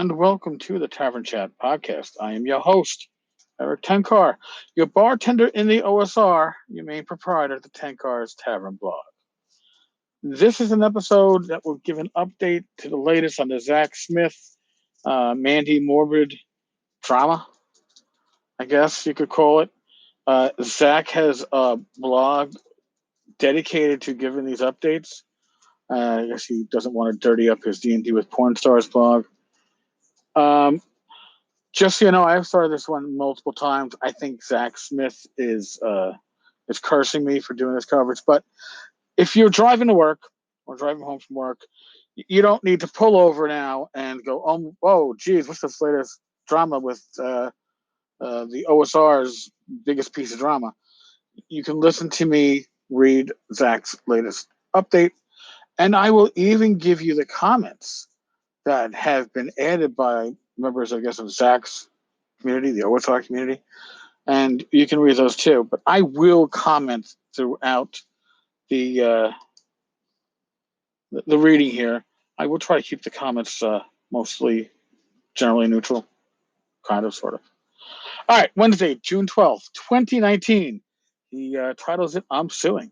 and welcome to the Tavern Chat podcast. I am your host, Eric Tenkar, your bartender in the OSR, your main proprietor of the Tenkar's Tavern blog. This is an episode that will give an update to the latest on the Zak Smith, Mandy morbid drama, I guess you could call it. Zak has a blog dedicated to giving these updates. I guess he doesn't want to dirty up his D&D with porn stars blog. Just so you know, I've started this one multiple times. I think Zak Smith is cursing me for doing this coverage. But if you're driving to work or driving home from work, you don't need to pull over now and go, oh, whoa, geez, what's this latest drama with the OSR's biggest piece of drama? You can listen to me read Zak's latest update, and I will even give you the comments that have been added by members, I guess, of Zak's community, the OSR community, and you can read those too. But I will comment throughout the reading here. I will try to keep the comments mostly generally neutral, kind of, sort of. All right, Wednesday, June 12th, 2019. He titles it, I'm Suing.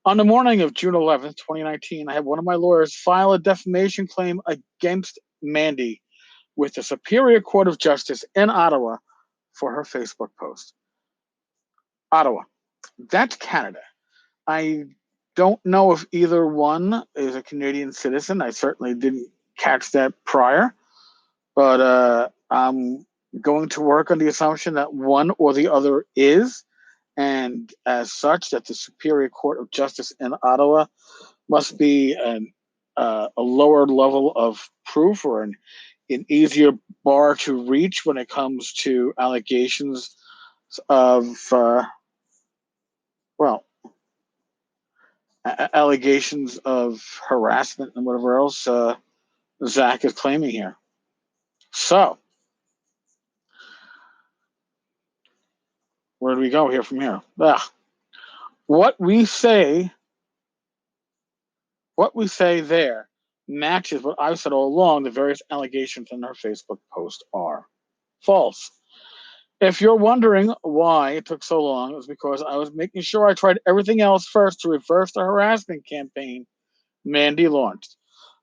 On the morning of June 11th, 2019, I had one of my lawyers file a defamation claim against Mandy with the Superior Court of Justice in Ottawa for her Facebook post. Ottawa. That's Canada. I don't know if either one is a Canadian citizen. I certainly didn't catch that prior. But I'm going to work on the assumption that one or the other is. And as such, that the Superior Court of Justice in Ottawa must be a lower level of proof or an easier bar to reach when it comes to allegations of, allegations of harassment and whatever else Zak is claiming here. So, where do we go here from here? What we say there matches what I've said all along. The various allegations in her Facebook post are false. If you're wondering why it took so long, it was because I was making sure I tried everything else first to reverse the harassment campaign Mandy launched.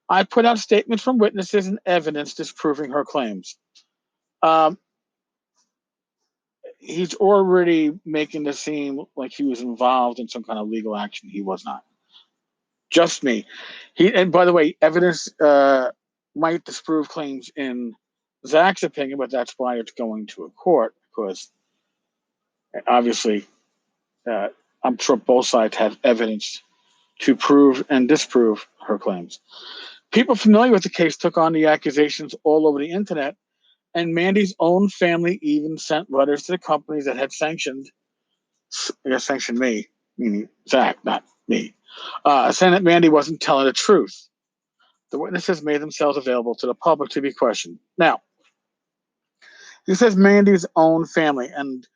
I put out statements from witnesses and evidence disproving her claims. He's already making this seem like he was involved in some kind of legal action. He was not. Just me. And by the way, evidence might disprove claims in Zak's opinion, but that's why it's going to a court, because obviously I'm sure both sides have evidence to prove and disprove her claims. People familiar with the case took on the accusations all over the internet, and Mandy's own family even sent letters to the companies that had sanctioned me, meaning Zak, not me, saying that Mandy wasn't telling the truth. The witnesses made themselves available to the public to be questioned. Now, he says Mandy's own family, and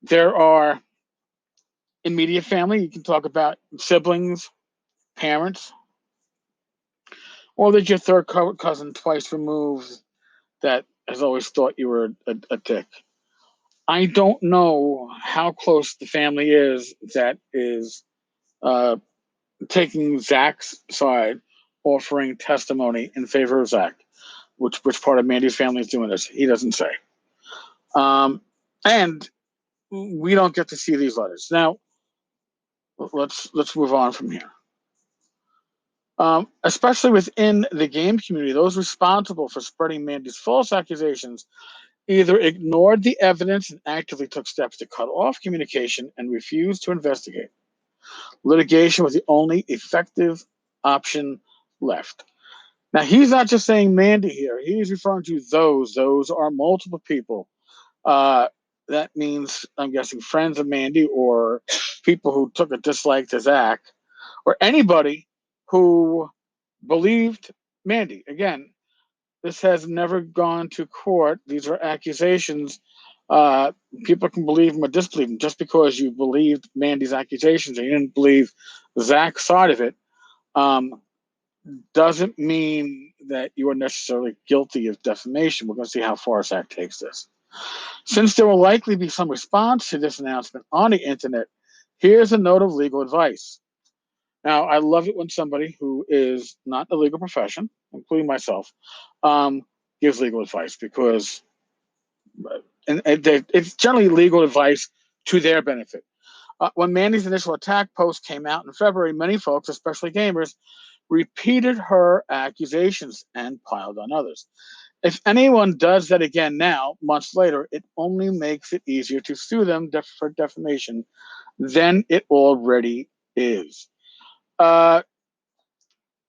there are immediate family. You can talk about siblings, parents, or there's your third cousin twice removed that has always thought you were a dick. I don't know how close the family is that is taking Zak's side, offering testimony in favor of Zak. Which part of Mandy's family is doing this? He doesn't say. And we don't get to see these letters. Now, let's move on from here. Especially within the game community, those responsible for spreading Mandy's false accusations either ignored the evidence and actively took steps to cut off communication and refused to investigate. Litigation was the only effective option left. Now, he's not just saying Mandy here. He's referring to those. Those are multiple people. That means, I'm guessing, friends of Mandy or people who took a dislike to Zak or anybody who believed Mandy. Again, this has never gone to court. These are accusations. People can believe them or disbelieve them. Just because you believed Mandy's accusations and you didn't believe Zak's side of it, doesn't mean that you are necessarily guilty of defamation. We're going to see how far Zak takes this. Since there will likely be some response to this announcement on the internet, here's a note of legal advice. Now, I love it when somebody who is not in the legal profession, including myself, gives legal advice, because it's generally legal advice to their benefit. When Mandy's initial attack post came out in February, many folks, especially gamers, repeated her accusations and piled on others. If anyone does that again now, months later, it only makes it easier to sue them for defamation than it already is.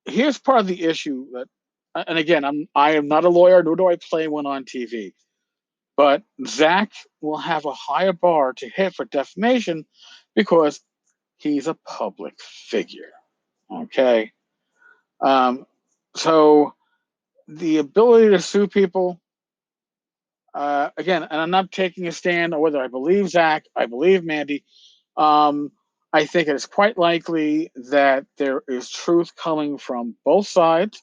Here's part of the issue that, and again, I am not a lawyer, nor do I play one on TV, but Zak will have a higher bar to hit for defamation because he's a public figure. Okay. So the ability to sue people, again, and I'm not taking a stand on whether I believe Zak, I believe Mandy. I think it is quite likely that there is truth coming from both sides,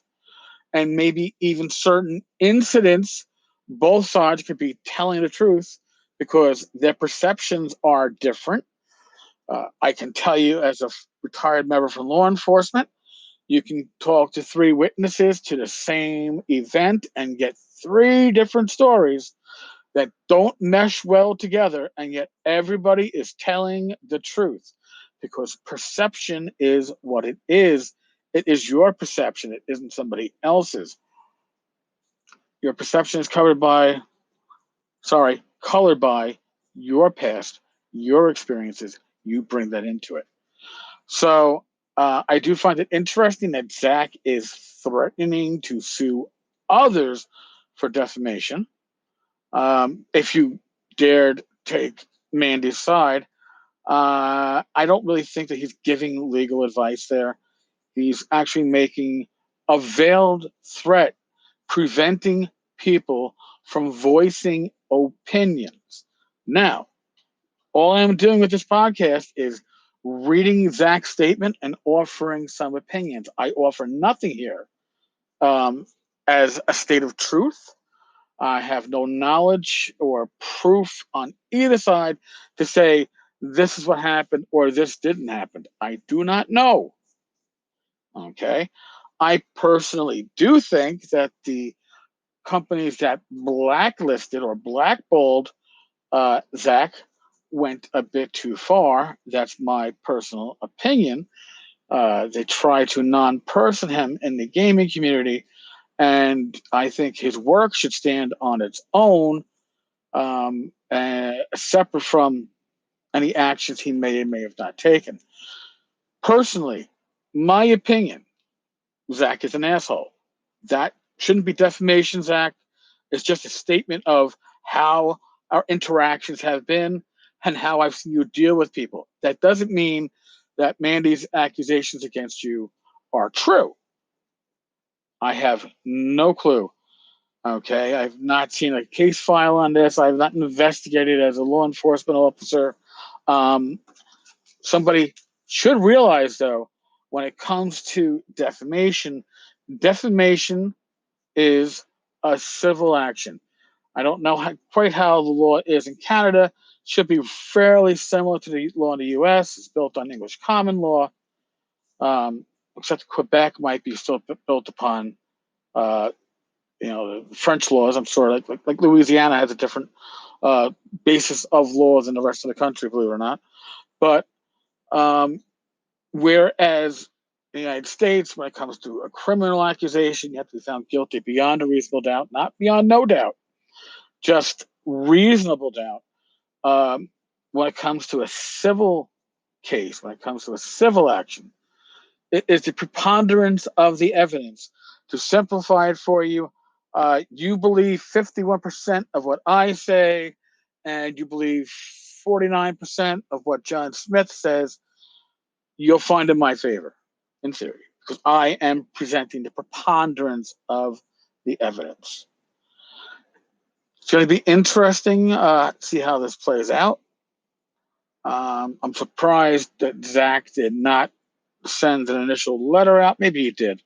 and maybe even certain incidents, both sides could be telling the truth because their perceptions are different. I can tell you, as a retired member from law enforcement, you can talk to three witnesses to the same event and get three different stories that don't mesh well together, and yet everybody is telling the truth because perception is what it is. It is your perception. It isn't somebody else's. Your perception is colored by your past, your experiences. You bring that into it. So I do find it interesting that Zak is threatening to sue others for defamation. If you dared take Mandy's side, I don't really think that he's giving legal advice there. He's actually making a veiled threat, preventing people from voicing opinions. Now, all I'm doing with this podcast is reading Zak's statement and offering some opinions. I offer nothing here as a state of truth. I have no knowledge or proof on either side to say this is what happened or this didn't happen. I do not know. Okay. I personally do think that the companies that blacklisted or blackballed Zak went a bit too far. That's my personal opinion. They try to non-person him in the gaming community, and I think his work should stand on its own, separate from any actions he may or may have not taken. Personally, my opinion, Zak is an asshole. That shouldn't be defamation, Zak. It's just a statement of how our interactions have been and how I've seen you deal with people. That doesn't mean that Mandy's accusations against you are true. I have no clue. Okay, I've not seen a case file on this. I've not investigated as a law enforcement officer. Somebody should realize, though, when it comes to defamation, defamation is a civil action. I don't know quite how the law is in Canada. It should be fairly similar to the law in the U.S. It's built on English common law, except Quebec might be still built upon, the French laws. I'm sure, like Louisiana has a different basis of law than the rest of the country, believe it or not. But whereas in the United States, when it comes to a criminal accusation, you have to be found guilty beyond a reasonable doubt, not beyond no doubt, just reasonable doubt. When it comes to a civil case, when it comes to a civil action, it is the preponderance of the evidence. To simplify it for you, you believe 51% of what I say, and you believe 49% of what John Smith says, you'll find in my favor, in theory, because I am presenting the preponderance of the evidence. It's going to be interesting to see how this plays out. I'm surprised that Zak did not send an initial letter out. Maybe he did.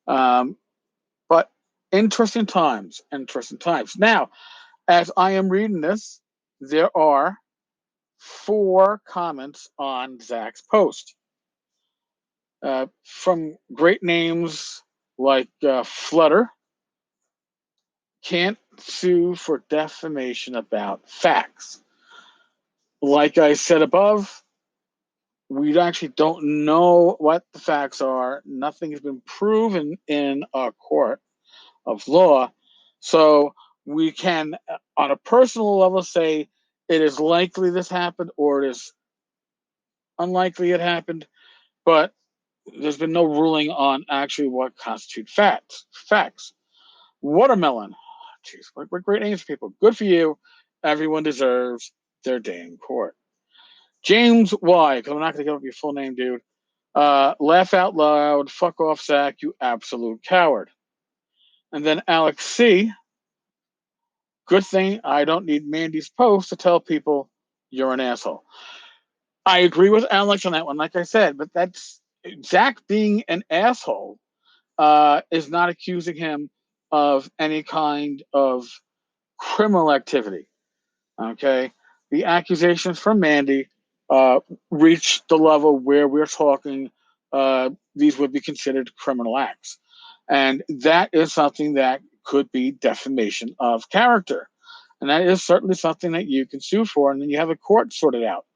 But Interesting times. Interesting times. Now, as I am reading this, there are 4 comments on Zak's post from great names like Flutter. Can't sue for defamation about facts. Like I said above, we actually don't know what the facts are. Nothing has been proven in a court of law. So we can, on a personal level, say it is likely this happened or it is unlikely it happened, but there's been no ruling on actually what constitute facts. Watermelon. Jeez, what great names for people. Good for you. Everyone deserves their day in court. James Y, because I'm not going to give up your full name, dude. Laugh out loud. Fuck off, Zak, you absolute coward. And then Alex C, good thing I don't need Mandy's post to tell people you're an asshole. I agree with Alex on that one, like I said, but that's Zak being an asshole is not accusing him of any kind of criminal activity. Okay, the accusations from Mandy reach the level where we're talking these would be considered criminal acts, and that is something that could be defamation of character, and that is certainly something that you can sue for, and then you have a court sort it out.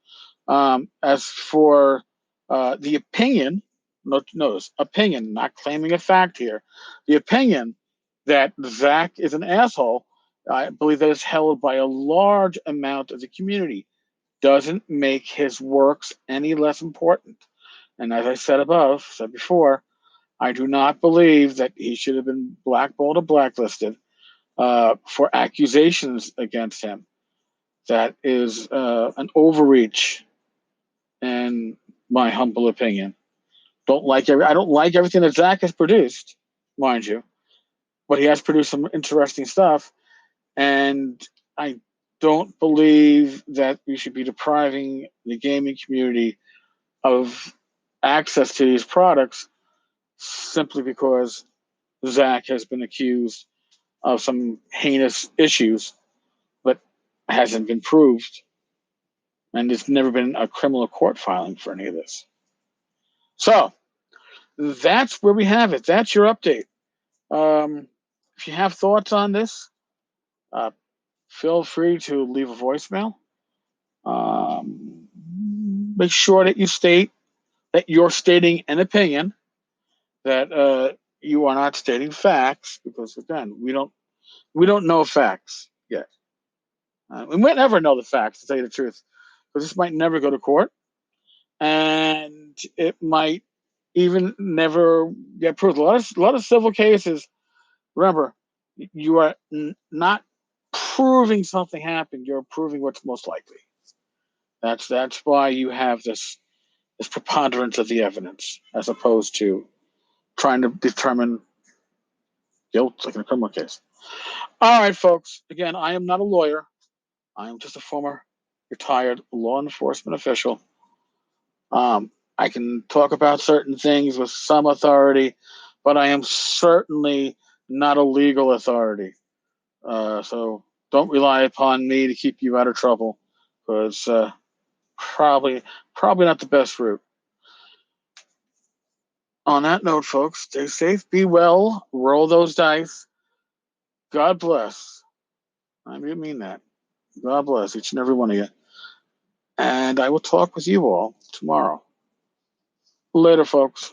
As for the opinion, notice opinion, not claiming a fact here, the opinion that Zak is an asshole, I believe that is held by a large amount of the community, doesn't make his works any less important. And as I said before, I do not believe that he should have been blackballed or blacklisted for accusations against him. That is an overreach in my humble opinion. I don't like everything that Zak has produced, mind you, but he has produced some interesting stuff, and I don't believe that we should be depriving the gaming community of access to these products simply because Zak has been accused of some heinous issues, but hasn't been proved, and there's never been a criminal court filing for any of this. So that's where we have it. That's your update. If you have thoughts on this, uh, feel free to leave a voicemail. Make sure that you state that you're stating an opinion, that you are not stating facts, because again, we don't know facts yet. We might never know the facts, to tell you the truth, because this might never go to court, and it might even never get proved. A lot of civil cases. Remember, you are not proving something happened. You're proving what's most likely. That's why you have this preponderance of the evidence, as opposed to trying to determine guilt like in a criminal case. All right, folks. Again, I am not a lawyer. I am just a former retired law enforcement official. I can talk about certain things with some authority, but I am certainly not a legal authority. So don't rely upon me to keep you out of trouble, because probably not the best route. On that note, folks, stay safe, be well, roll those dice. God bless. I mean that. God bless each and every one of you. And I will talk with you all tomorrow. Later, folks.